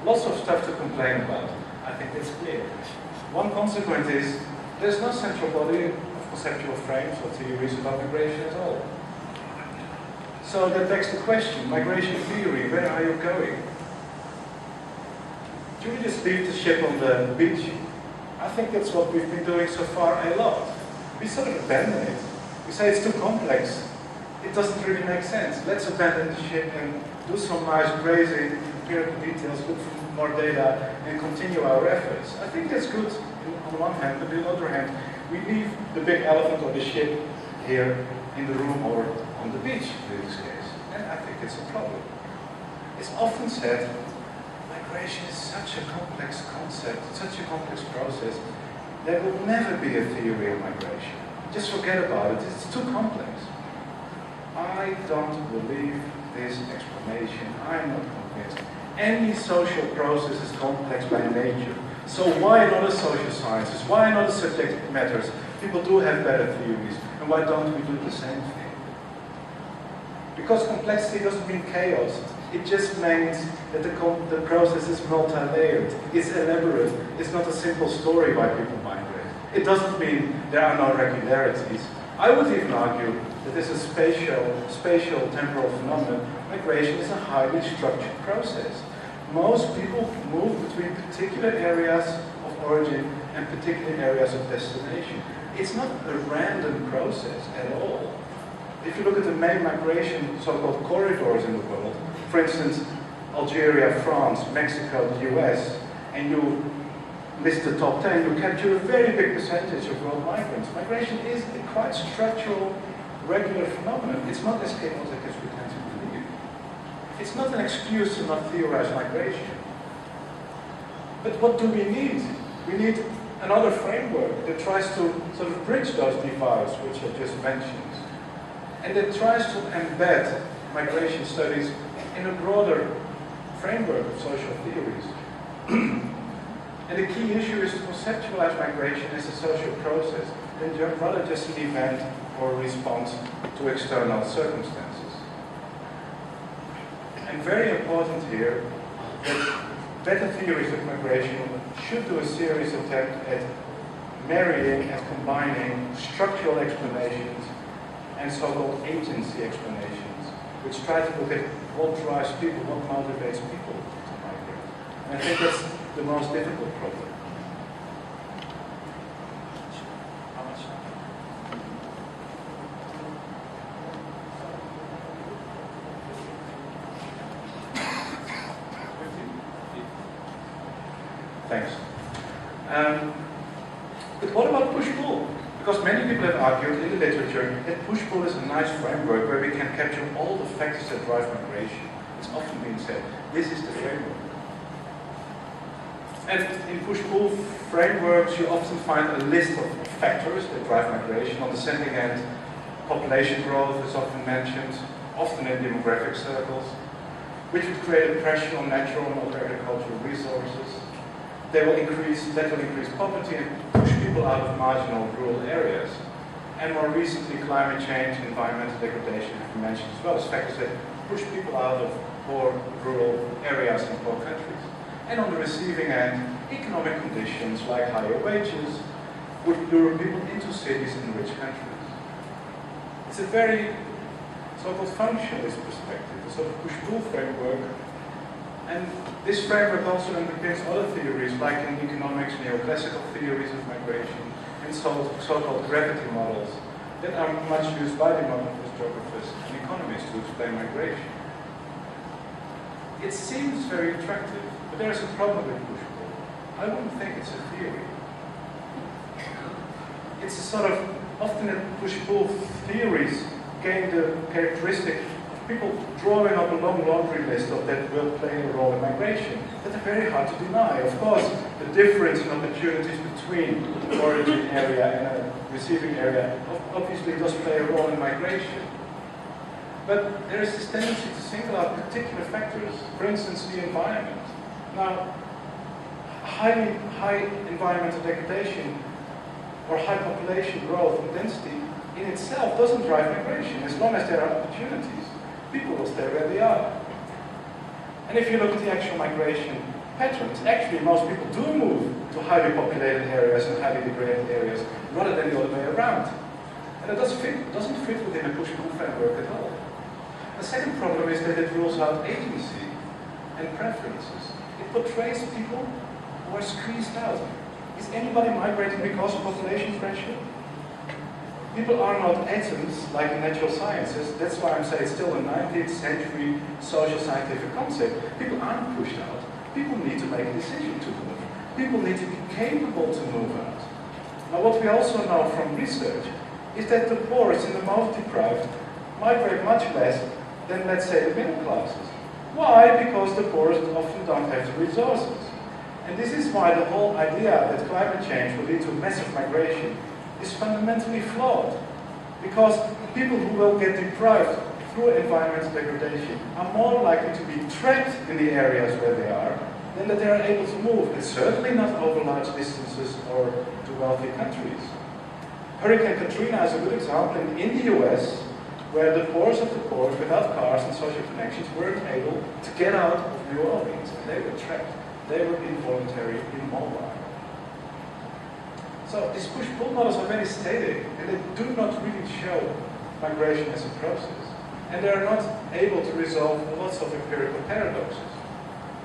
lots of stuff to complain about. I think that's clear. One consequence is there's no central body of conceptual frames or theories about migration at all. So that begs the question, migration theory, where are you going? Do we just leave the ship on the beach? I think that's what we've been doing so far a lot. We sort of abandon it. We say it's too complex. It doesn't really make sense. Let's abandon the ship and do some nice crazy empirical details, look for more data, and continue our efforts. I think that's good on one hand, but on the other hand, we leave the big elephant of the ship here in the room or on the beach in this case. And I think it's a problem. It's often said, migration is such a complex concept, such a complex process, there will never be a theory of migration. Just forget about it, it's too complex. I don't believe this explanation, I'm not convinced. Any social process is complex by nature. So why in other social sciences, why in other subject matters, people do have better theories, and why don't we do the same thing? Because complexity doesn't mean chaos. It just means that the process is multi-layered, it's elaborate, it's not a simple story why people migrate. It doesn't mean there are no regularities. I would even argue that this is a spatial temporal phenomenon. Migration is a highly structured process. Most people move between particular areas of origin and particular areas of destination. It's not a random process at all. If you look at the main migration so-called corridors in the world, for instance, Algeria, France, Mexico, the US, and you list the top 10, you capture a very big percentage of world migrants. Migration is a quite structural, regular phenomenon. It's not as chaotic as we tend to believe. It's not an excuse to not theorize migration. But what do we need? We need another framework that tries to sort of bridge those divides, which I just mentioned, and that tries to embed migration studies in a broader framework of social theories. And the key issue is to conceptualize migration as a social process, rather just an event or a response to external circumstances. And very important here, that better theories of migration should do a serious attempt at marrying and combining structural explanations and so-called agency explanations, which try to look at what drives people, what motivates people to migrate. And I think that's the most difficult problem. How much? Thanks. But what about push-pull? Because many people have argued in the literature that push-pull is a nice framework where we can capture all the factors that drive migration. It's often been said, this is the framework. And in push-pull frameworks, you often find a list of factors that drive migration. On the sending end, population growth is often mentioned, often in demographic circles, which would create a pressure on natural and other agricultural resources. That will increase poverty and push people out of marginal rural areas. And more recently, climate change, environmental degradation have been mentioned as well as factors that push people out of poor rural areas in poor countries. And on the receiving end, economic conditions like higher wages would lure people into cities in rich countries. It's a very so-called functionalist perspective, a sort of push-pull framework. And this framework also underpins other theories, like in economics, neoclassical theories of migration, and so-called gravity models that are much used by demographers, geographers, and economists to explain migration. It seems very attractive, but there is a problem with push-pull. I wouldn't think it's a theory. It's a sort of, often in push-pull theories gain the characteristic people drawing up a long laundry list of that will play a role in migration. That are very hard to deny. Of course, the difference in opportunities between the origin area and a receiving area obviously does play a role in migration. But there is this tendency to single out particular factors, for instance, the environment. Now, high environmental degradation or high population growth and density in itself doesn't drive migration as long as there are opportunities. People will stay where they are. And if you look at the actual migration patterns, actually most people do move to highly populated areas and highly degraded areas rather than the other way around. And it doesn't fit within a push-pull framework at all. The second problem is that it rules out agency and preferences. It portrays people who are squeezed out. Is anybody migrating because of population pressure? People are not atoms like in natural sciences. That's why I'm saying it's still a 19th century social scientific concept. People aren't pushed out. People need to make a decision to move. People need to be capable to move out. Now what we also know from research is that the poorest and the most deprived migrate much less than, let's say, the middle classes. Why? Because the poorest often don't have the resources. And this is why the whole idea that climate change will lead to massive migration is fundamentally flawed. Because people who will get deprived through environmental degradation are more likely to be trapped in the areas where they are than that they are able to move, and certainly not over large distances or to wealthy countries. Hurricane Katrina is a good example in the US, where the poorest of the poor, without cars and social connections, weren't able to get out of New Orleans, and they were trapped. They were involuntary, immobile. So these push-pull models are very static, and they do not really show migration as a process. And they are not able to resolve lots of empirical paradoxes.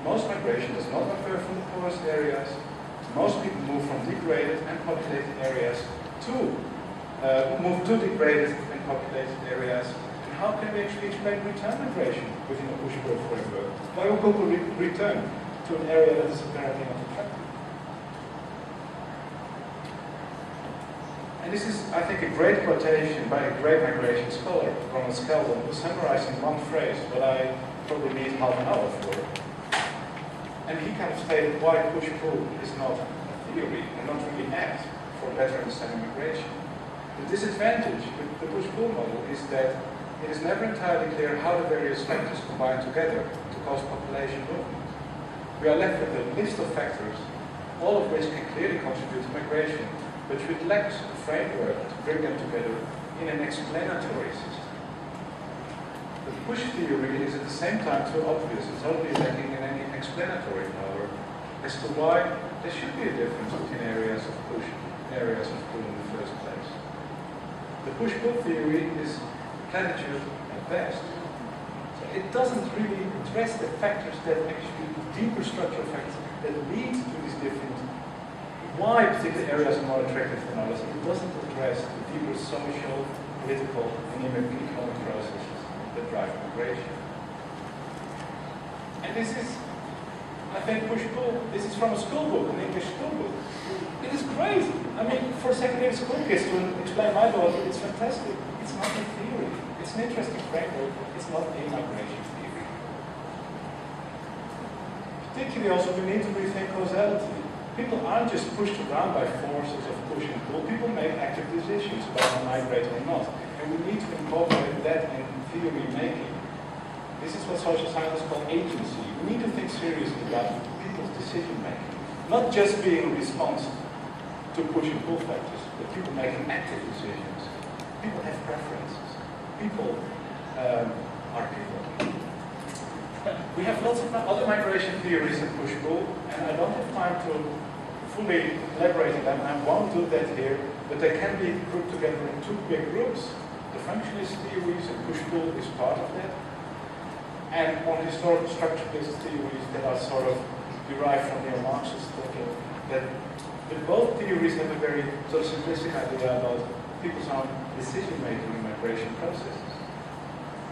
Most migration does not occur from the poorest areas. Most people move from degraded and populated areas to move to degraded and populated areas. And how can we actually explain return migration within a push-pull framework? Why will people return to an area that is apparently not attractive? And this is, I think, a great quotation by a great migration scholar, Ronald Skeldon, who summarized in one phrase what I probably need half an hour for. And he kind of stated why push-pull is not a theory and not really apt for better understanding migration. The disadvantage with the push-pull model is that it is never entirely clear how the various factors combine together to cause population movement. We are left with a list of factors, all of which can clearly contribute to migration, but which lacks a framework to bring them together in an explanatory system. The push theory is at the same time too obvious and totally lacking in any explanatory power as to why there should be a difference between areas of push and areas of pull in the first place. The push-pull theory is platitude at best. So it doesn't really address the factors that actually, deeper structural factors that lead to these different, why particular areas are more attractive than others. It doesn't address the deeper social, political, and even economic processes that drive migration. And this is, I think, push-pull. This is from a school book, an English school book. It is crazy. I mean, for secondary school kids to explain my daughter, it's fantastic. It's not a theory. It's an interesting framework. It's not a migration theory. Particularly also, we need to rethink causality. People aren't just pushed around by forces of push and pull. People make active decisions about to migrate or not. And we need to incorporate that in theory making. This is what social scientists call agency. We need to think seriously about people's decision making. Not just being a response to push and pull factors, but people making active decisions. People have preferences. People are people. We have lots of other migration theories and push-pull, and I don't have time to fully elaborate on them, and I won't do that here, but they can be grouped together in two big groups. The functionalist theories and push-pull is part of that, and on historical structuralist theories that are sort of derived from neo-Marxist thinking, that both theories have a very sort of simplistic idea about people's own decision-making in migration processes.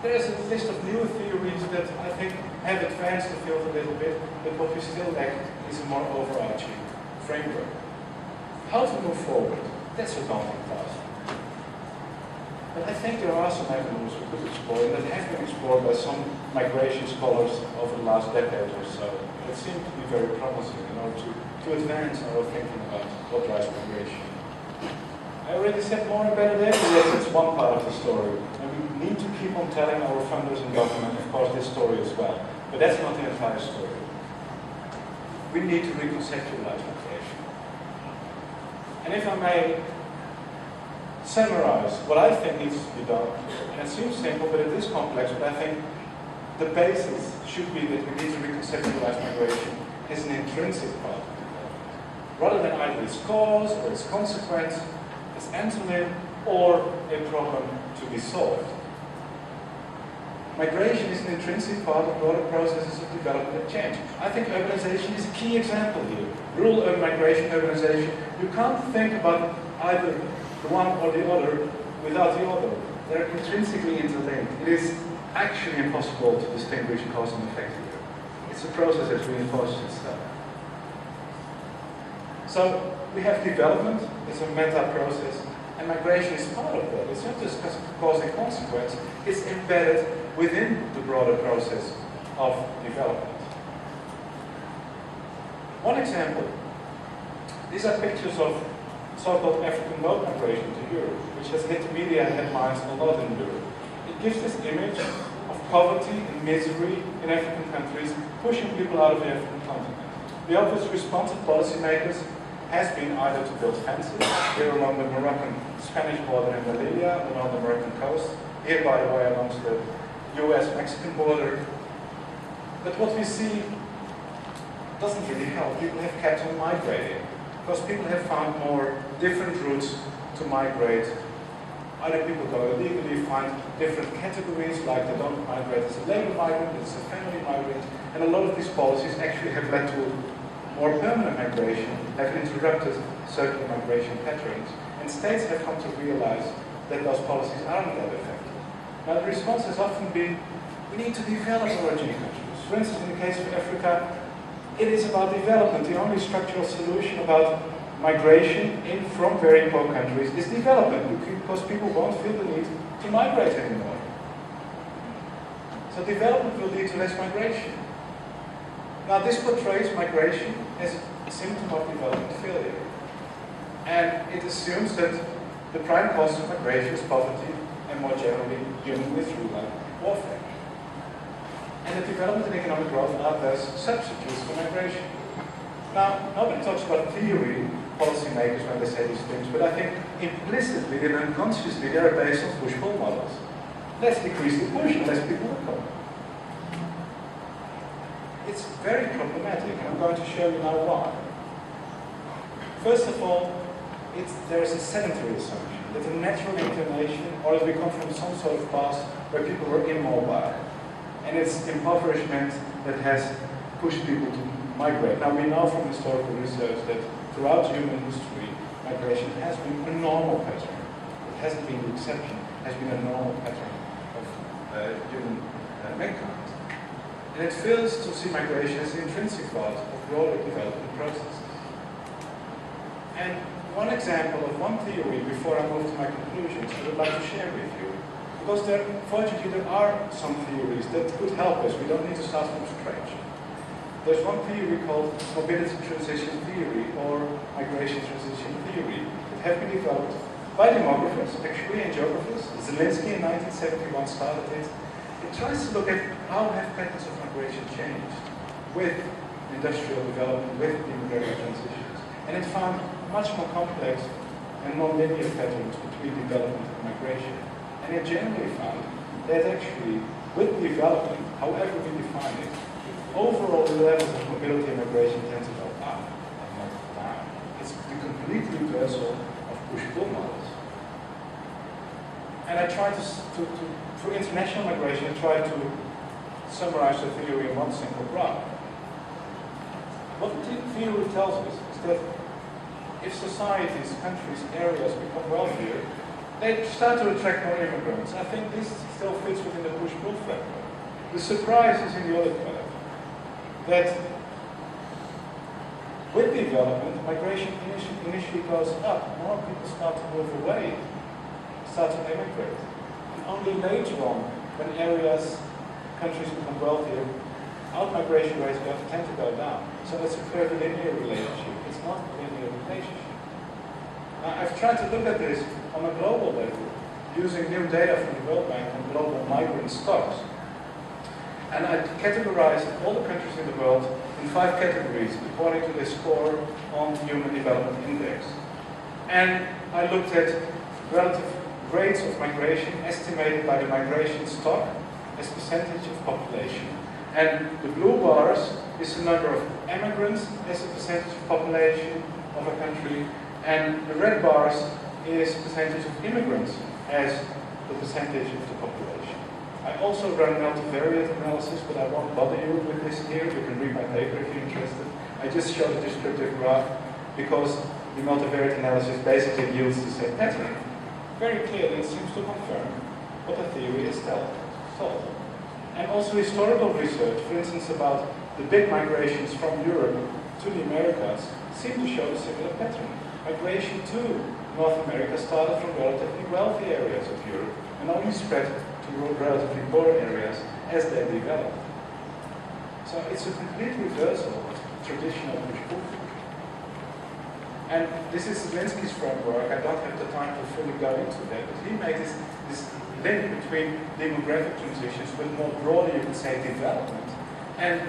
There is a list of newer theories that I think have advanced the field a little bit, but what we still lack is a more overarching framework. How to move forward? That's a daunting task. But I think there are some avenues we could explore, and that have been explored by some migration scholars over the last decade or so. That seem to be very promising in order to advance our thinking about what drives migration. I already said more and better there, but yes, it's one part of the story. And we need to keep on telling our funders and government, of course, this story as well. But that's not the entire story. We need to reconceptualize migration. And if I may summarize what I think needs to be done, and it seems simple, but it is complex, but I think the basis should be that we need to reconceptualize migration as an intrinsic part of development, rather than either its cause or its consequence, as antonym or a problem to be solved. Migration is an intrinsic part of broader processes of development and change. I think urbanization is a key example here. Rural urban migration, urbanization. You can't think about either the one or the other without the other. They're intrinsically interlinked. It is actually impossible to distinguish cause and effect here. It's a process that reinforces itself. So we have development, it's a meta process, and migration is part of that. It's not just cause and consequence, it's embedded within the broader process of development. One example, these are pictures of so-called African boat migration to Europe, which has hit the media headlines a lot in Europe. It gives this image of poverty and misery in African countries, pushing people out of the African continent. The obvious response of policymakers has been either to build fences, here along the Moroccan-Spanish border in Melilla, along the Moroccan coast, here, by the way, along the US-Mexican border. But what we see doesn't really help. People have kept on migrating, because people have found more different routes to migrate. Either people go illegally, find different categories, like they don't migrate as a labor migrant, it's a family migrant, and a lot of these policies actually have led to more permanent migration, have interrupted circular migration patterns, and states have come to realize that those policies aren't that effective. Now the response has often been, we need to develop origin countries. For instance, in the case of Africa, it is about development. The only structural solution about migration in from very poor countries is development, because people won't feel the need to migrate anymore. So development will lead to less migration. Now this portrays migration as a symptom of development failure. And it assumes that the prime cause of migration is poverty and more generally human misery like warfare. And that development and economic growth are thus substitutes for migration. Now, nobody talks about theory, policymakers, when they say these things, but I think implicitly and unconsciously they are based on push-pull models. Let's decrease the push and less people will come. It's very problematic, and I'm going to show you now why. First of all, there's a sedentary assumption that a natural inclination, or that we come from some sort of past where people were immobile. And it's impoverishment that has pushed people to migrate. Now we know from historical research that throughout human history, migration has been a normal pattern. It hasn't been the exception, it has been a normal pattern of human mankind. And it fails to see migration as an intrinsic part of broader development processes. And one example of one theory before I move to my conclusions I would like to share with you. Because fortunately there are some theories that could help us. We don't need to start from scratch. There's one theory called mobility transition theory or migration transition theory that have been developed by demographers, actually, and geographers. Zelinsky in 1971 started it. It tries to look at how have patterns of migration changed with industrial development, with demographic transitions. And it found much more complex and non-linear patterns between development and migration. And it generally found that actually, with development, however we define it, overall levels of mobility and migration tend to go up and not down. It's the complete reversal of push-pull models. And I try for international migration, I try to summarize the theory in one simple graph. What the theory tells us is that if societies, countries, areas become wealthier, they start to attract more immigrants. I think this still fits within the push-pull framework. The surprise is in the other curve, that with development, migration initially goes up. More people start to move away, start to emigrate. And only later on, when areas, countries become wealthier, out-migration rates tend to go down. So it's a curvilinear relationship. It's not a linear relationship. Now, I've tried to look at this on a global level, using new data from the World Bank on global migrant stocks. And I categorized all the countries in the world in 5 categories according to the score on the Human Development Index. And I looked at relative rates of migration estimated by the migration stock as percentage of population. And the blue bars is the number of immigrants as a percentage of population of a country, and the red bars is percentage of immigrants as the percentage of the population. I also run multivariate analysis, but I won't bother you with this here. You can read my paper if you're interested. I just showed a descriptive graph because the multivariate analysis basically yields the same pattern. Very clearly, it seems to confirm what the theory is told. And also historical research, for instance, about the big migrations from Europe to the Americas, seem to show a similar pattern. Migration to North America started from relatively wealthy areas of Europe and only spread to relatively poor areas as they developed. So it's a complete reversal of traditional push-pull. And this is Zelinsky's framework. I don't have the time to fully go into that, but he made this link between demographic transitions with more broadly, you could say, development and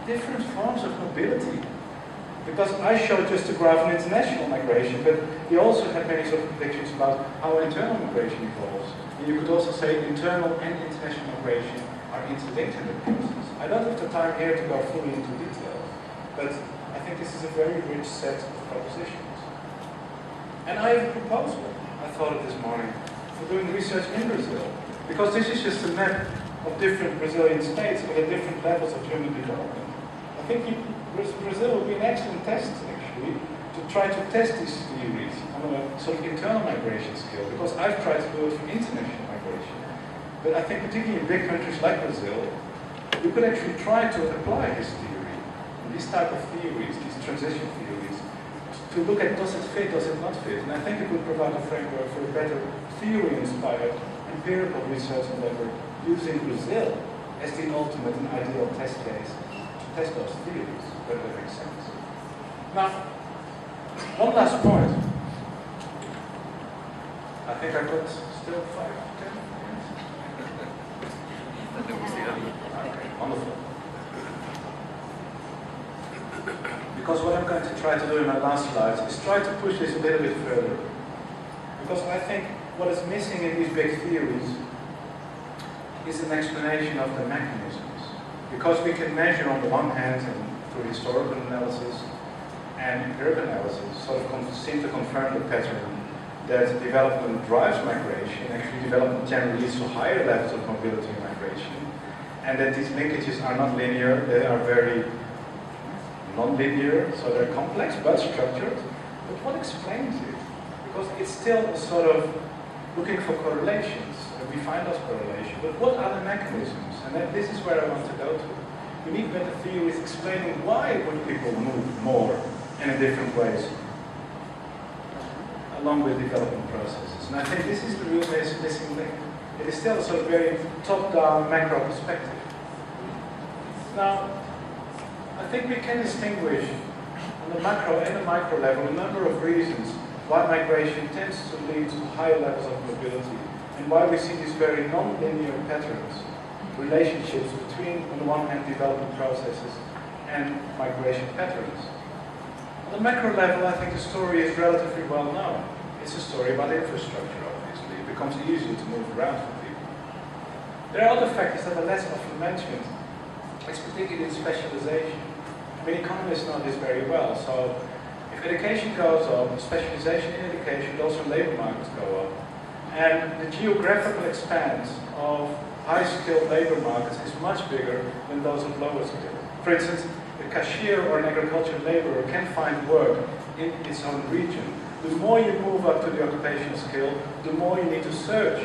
different forms of mobility. Because I showed just a graph on international migration, but he also had many sort of predictions about how internal migration evolves. And you could also say internal and international migration are interlinked in the process. I don't have the time here to go fully into detail, but I think this is a very rich set of propositions. And I have a proposal, I thought of this morning, for doing research in Brazil. Because this is just a map of different Brazilian states with the different levels of human development. I think Brazil would be an excellent test, actually, to try to test these theories on a sort of internal migration scale, because I've tried to do it for international migration. But I think particularly in big countries like Brazil, we could actually try to apply this theory, these type of theories, these transition theories, to look at does it fit, does it not fit. And I think it would provide a framework for a better theory-inspired empirical research endeavor using Brazil as the ultimate and ideal test case to test those theories, whether that makes sense. Now, one last point. I think I've got still 5, 10 minutes. Okay, wonderful. Because what I'm going to try to do in my last slides is try to push this a little bit further. Because I think what is missing in these big theories is an explanation of the mechanisms. Because we can measure on the one hand, and through historical analysis and empirical analysis, sort of seem to confirm the pattern that development drives migration. Actually, development generally leads to higher levels of mobility and migration, and that these linkages are not linear, they are very non-linear, so they're complex but structured. But what explains it? Because it's still a sort of looking for correlations, and we find those correlations, but what are the mechanisms? And this is where I want to go to. We need better theories explaining why would people move more and in different ways, along with development processes. And I think this is the real missing link. It is still a sort of very top-down macro perspective. Now, I think we can distinguish on the macro and the micro level a number of reasons why migration tends to lead to higher levels of mobility and why we see these very non-linear patterns, relationships between, on the one hand, development processes and migration patterns. On the macro level, I think the story is relatively well known. It's a story about infrastructure, obviously. It becomes easier to move around for people. There are other factors that are less often mentioned. It's particularly specialization. I mean, economists know this very well. So, if education goes up, specialization in education, also labor markets go up. And the geographical expanse of high-skilled labor markets is much bigger than those of lower skill. For instance, a cashier or an agricultural laborer can find work in its own region. The more you move up to the occupational skill, the more you need to search.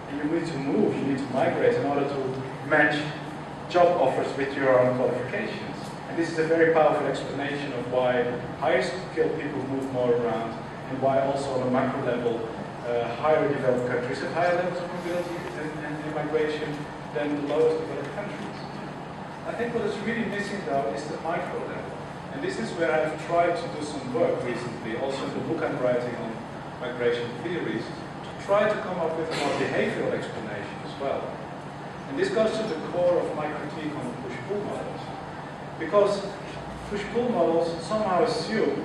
And you need to move, you need to migrate in order to match job offers with your own qualifications. And this is a very powerful explanation of why higher skilled people move more around and why also on a macro level higher developed countries have higher levels of mobility and migration than the lowest developed countries. I think what is really missing though is the micro level. And this is where I've tried to do some work recently, also in the book I'm writing on migration theories, to try to come up with a more behavioral explanation as well. And this goes to the core of my critique on push-pull models. Because push-pull models somehow assume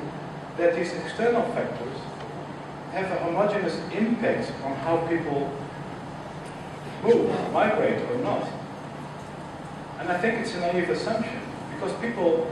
that these external factors have a homogeneous impact on how people move, migrate or not. And I think it's a naive assumption, because people